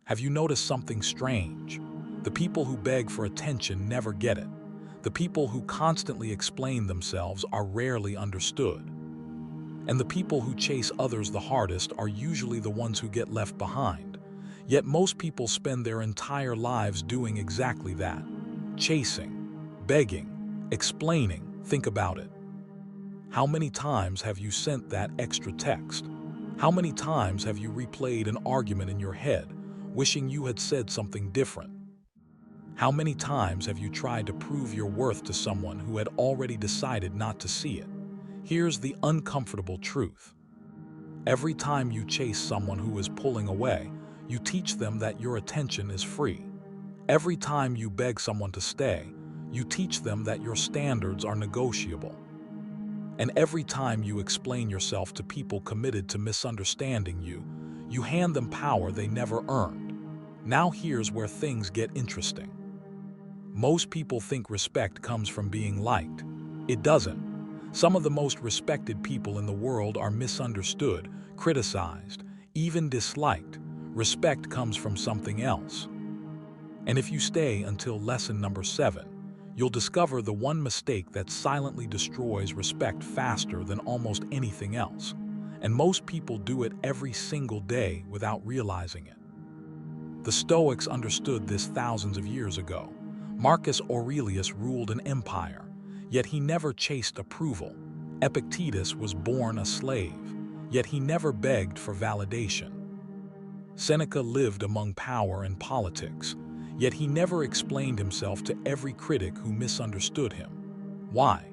Have you noticed something strange? The people who beg for attention never get it. The people who constantly explain themselves are rarely understood. And the people who chase others the hardest are usually the ones who get left behind. Yet most people spend their entire lives doing exactly that. Chasing, begging, explaining. Think about it. How many times have you sent that extra text? How many times have you replayed an argument in your head, wishing you had said something different? How many times have you tried to prove your worth to someone who had already decided not to see it? Here's the uncomfortable truth. Every time you chase someone who is pulling away, you teach them that your attention is free. Every time you beg someone to stay, you teach them that your standards are negotiable. And every time you explain yourself to people committed to misunderstanding you, you hand them power they never earned. Now here's where things get interesting. Most people think respect comes from being liked. It doesn't. Some of the most respected people in the world are misunderstood, criticized, even disliked. Respect comes from something else. And if you stay until lesson number 7, you'll discover the one mistake that silently destroys respect faster than almost anything else. And most people do it every single day without realizing it. The Stoics understood this thousands of years ago. Marcus Aurelius ruled an empire, yet he never chased approval. Epictetus was born a slave, yet he never begged for validation. Seneca lived among power and politics, yet he never explained himself to every critic who misunderstood him. Why?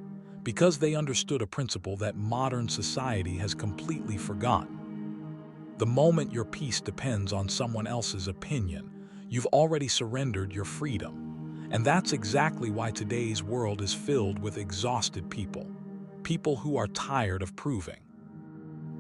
Because they understood a principle that modern society has completely forgotten. The moment your peace depends on someone else's opinion, you've already surrendered your freedom. And that's exactly why today's world is filled with exhausted people. People who are tired of proving,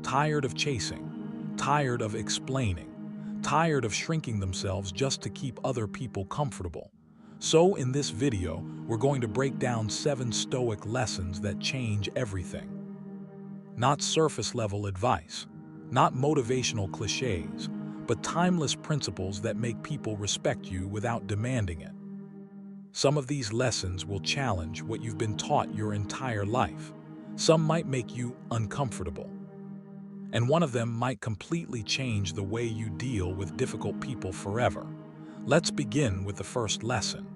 tired of chasing, tired of explaining, tired of shrinking themselves just to keep other people comfortable. So in this video, we're going to break down 7 Stoic lessons that change everything. Not surface-level advice, not motivational cliches, but timeless principles that make people respect you without demanding it. Some of these lessons will challenge what you've been taught your entire life. Some might make you uncomfortable. And one of them might completely change the way you deal with difficult people forever. Let's begin with the first lesson,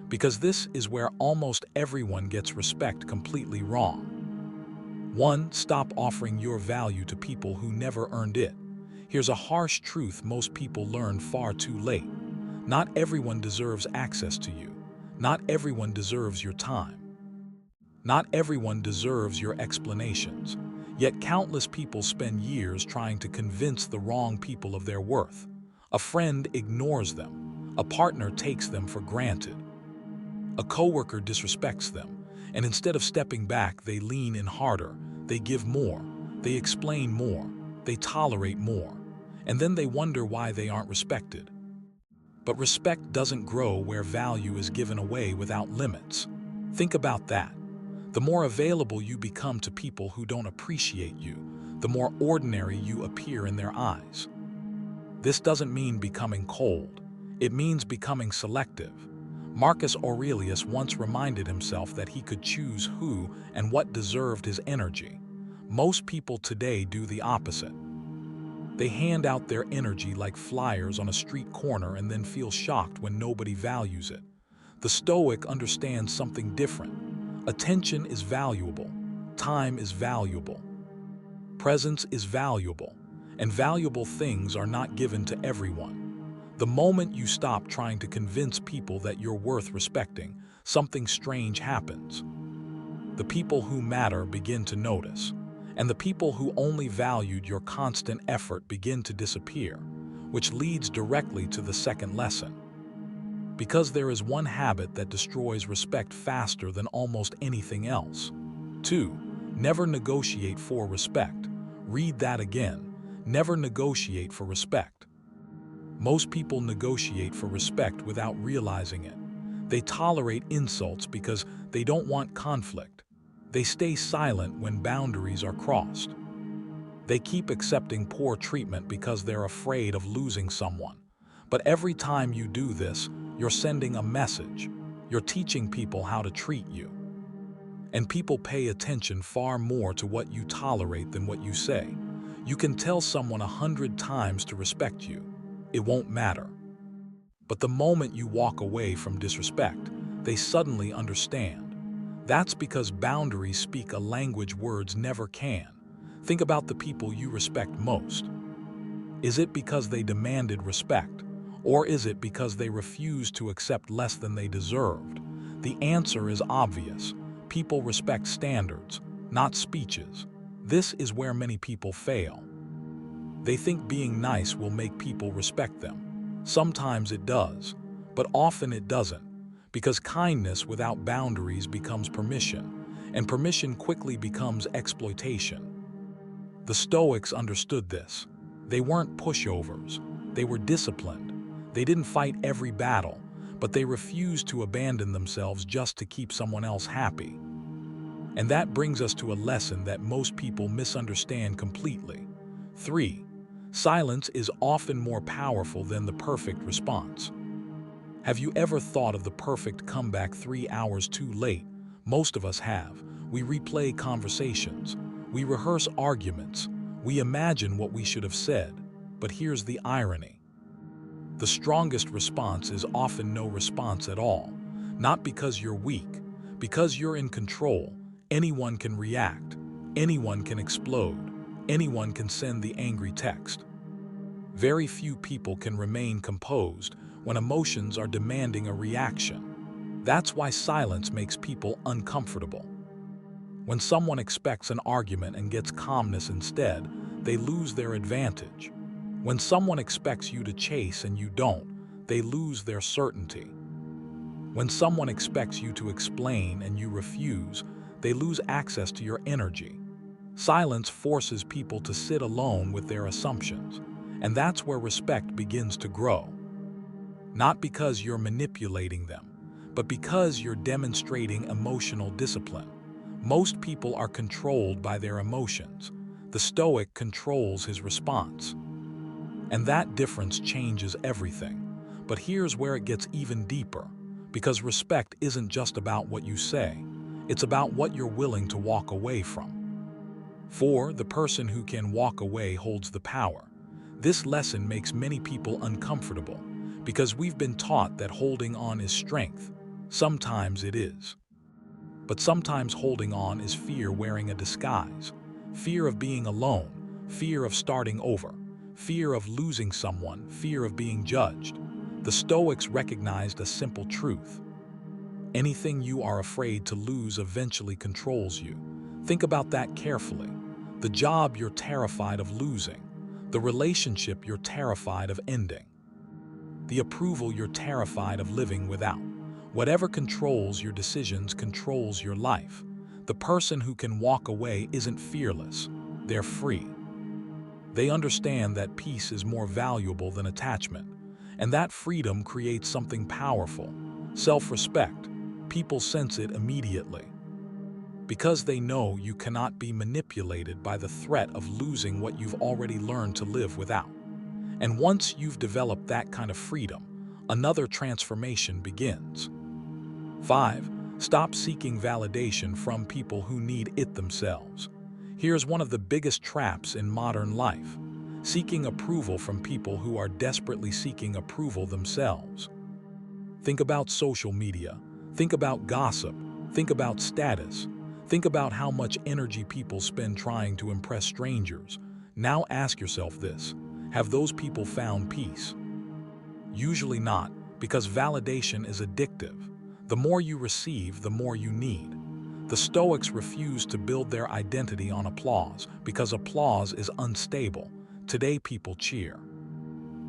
because this is where almost everyone gets respect completely wrong. 1. Stop offering your value to people who never earned it. Here's a harsh truth most people learn far too late. Not everyone deserves access to you. Not everyone deserves your time. Not everyone deserves your explanations. Yet countless people spend years trying to convince the wrong people of their worth. A friend ignores them. A partner takes them for granted. A coworker disrespects them. And instead of stepping back, they lean in harder. They give more. They explain more. They tolerate more. And then they wonder why they aren't respected. But respect doesn't grow where value is given away without limits. Think about that. The more available you become to people who don't appreciate you, the more ordinary you appear in their eyes. This doesn't mean becoming cold. It means becoming selective. Marcus Aurelius once reminded himself that he could choose who and what deserved his energy. Most people today do the opposite. They hand out their energy like flyers on a street corner and then feel shocked when nobody values it. The Stoic understands something different. Attention is valuable. Time is valuable. Presence is valuable. And valuable things are not given to everyone. The moment you stop trying to convince people that you're worth respecting, something strange happens. The people who matter begin to notice. And the people who only valued your constant effort begin to disappear, which leads directly to the second lesson. Because there is one habit that destroys respect faster than almost anything else. 2. Never negotiate for respect. Read that again. Never negotiate for respect. Most people negotiate for respect without realizing it. They tolerate insults because they don't want conflict. They stay silent when boundaries are crossed. They keep accepting poor treatment because they're afraid of losing someone. But every time you do this, you're sending a message. You're teaching people how to treat you. And people pay attention far more to what you tolerate than what you say. You can tell someone 100 times to respect you. It won't matter. But the moment you walk away from disrespect, they suddenly understand. That's because boundaries speak a language words never can. Think about the people you respect most. Is it because they demanded respect? Or is it because they refused to accept less than they deserved? The answer is obvious. People respect standards, not speeches. This is where many people fail. They think being nice will make people respect them. Sometimes it does, but often it doesn't, because kindness without boundaries becomes permission, and permission quickly becomes exploitation. The Stoics understood this. They weren't pushovers. They were disciplined. They didn't fight every battle, but they refused to abandon themselves just to keep someone else happy. And that brings us to a lesson that most people misunderstand completely. 3. Silence is often more powerful than the perfect response. Have you ever thought of the perfect comeback 3 hours too late? Most of us have. We replay conversations. We rehearse arguments. We imagine what we should have said. But here's the irony. The strongest response is often no response at all. Not because you're weak, because you're in control. Anyone can react. Anyone can explode. Anyone can send the angry text. Very few people can remain composed when emotions are demanding a reaction. That's why silence makes people uncomfortable. When someone expects an argument and gets calmness instead, they lose their advantage. When someone expects you to chase and you don't, they lose their certainty. When someone expects you to explain and you refuse, they lose access to your energy. Silence forces people to sit alone with their assumptions, and that's where respect begins to grow. Not because you're manipulating them, but because you're demonstrating emotional discipline. Most people are controlled by their emotions. The Stoic controls his response. And that difference changes everything. But here's where it gets even deeper, because respect isn't just about what you say, it's about what you're willing to walk away from. 4. The person who can walk away holds the power. This lesson makes many people uncomfortable, because we've been taught that holding on is strength. Sometimes it is. But sometimes holding on is fear wearing a disguise. Fear of being alone, fear of starting over, fear of losing someone, fear of being judged. The Stoics recognized a simple truth. Anything you are afraid to lose eventually controls you. Think about that carefully. The job you're terrified of losing, the relationship you're terrified of ending, the approval you're terrified of living without. Whatever controls your decisions controls your life. The person who can walk away isn't fearless, they're free. They understand that peace is more valuable than attachment, and that freedom creates something powerful, self-respect. People sense it immediately. Because they know you cannot be manipulated by the threat of losing what you've already learned to live without. And once you've developed that kind of freedom, another transformation begins. 5. Stop seeking validation from people who need it themselves. Here's one of the biggest traps in modern life: seeking approval from people who are desperately seeking approval themselves. Think about social media. Think about gossip. Think about status. Think about how much energy people spend trying to impress strangers. Now ask yourself this: have those people found peace? Usually not, because validation is addictive. The more you receive, the more you need. The Stoics refused to build their identity on applause, because applause is unstable. Today people cheer.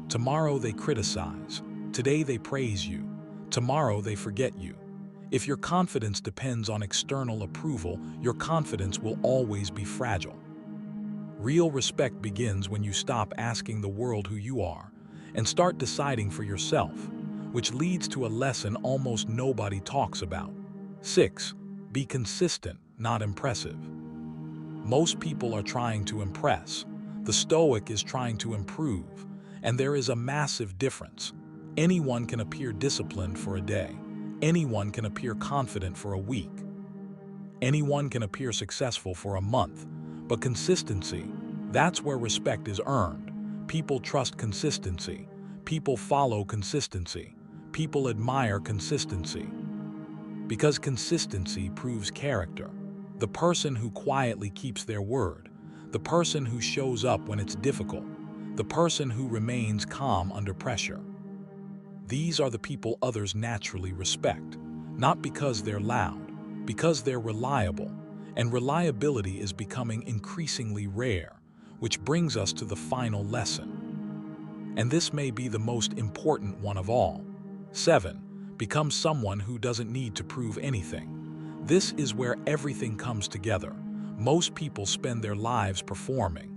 Tomorrow they criticize. Today they praise you. Tomorrow they forget you. If your confidence depends on external approval, your confidence will always be fragile. Real respect begins when you stop asking the world who you are and start deciding for yourself, which leads to a lesson almost nobody talks about. 6. Be consistent, not impressive. Most people are trying to impress. The Stoic is trying to improve. And there is a massive difference. Anyone can appear disciplined for a day. Anyone can appear confident for a week. Anyone can appear successful for a month. But consistency, that's where respect is earned. People trust consistency. People follow consistency. People admire consistency. Because consistency proves character. The person who quietly keeps their word. The person who shows up when it's difficult. The person who remains calm under pressure. These are the people others naturally respect. Not because they're loud, because they're reliable. And reliability is becoming increasingly rare, which brings us to the final lesson. And this may be the most important one of all. 7. Become someone who doesn't need to prove anything. This is where everything comes together. Most people spend their lives performing,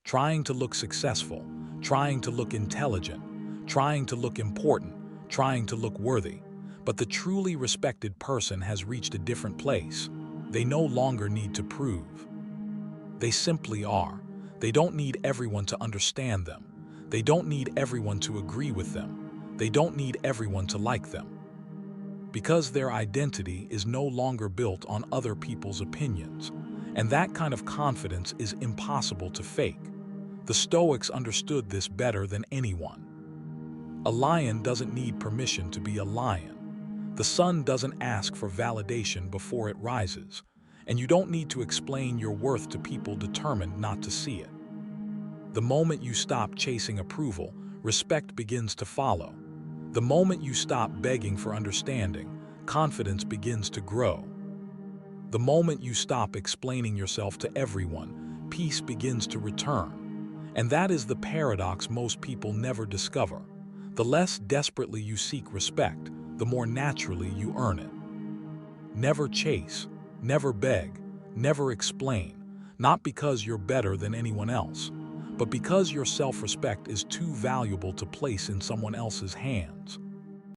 trying to look successful, trying to look intelligent, trying to look important, trying to look worthy. But the truly respected person has reached a different place. They no longer need to prove. They simply are. They don't need everyone to understand them. They don't need everyone to agree with them. They don't need everyone to like them. Because their identity is no longer built on other people's opinions. And that kind of confidence is impossible to fake. The Stoics understood this better than anyone. A lion doesn't need permission to be a lion. The sun doesn't ask for validation before it rises, and you don't need to explain your worth to people determined not to see it. The moment you stop chasing approval, respect begins to follow. The moment you stop begging for understanding, confidence begins to grow. The moment you stop explaining yourself to everyone, peace begins to return. And that is the paradox most people never discover. The less desperately you seek respect, the more naturally you earn it. Never chase, never beg, never explain, not because you're better than anyone else, but because your self-respect is too valuable to place in someone else's hands.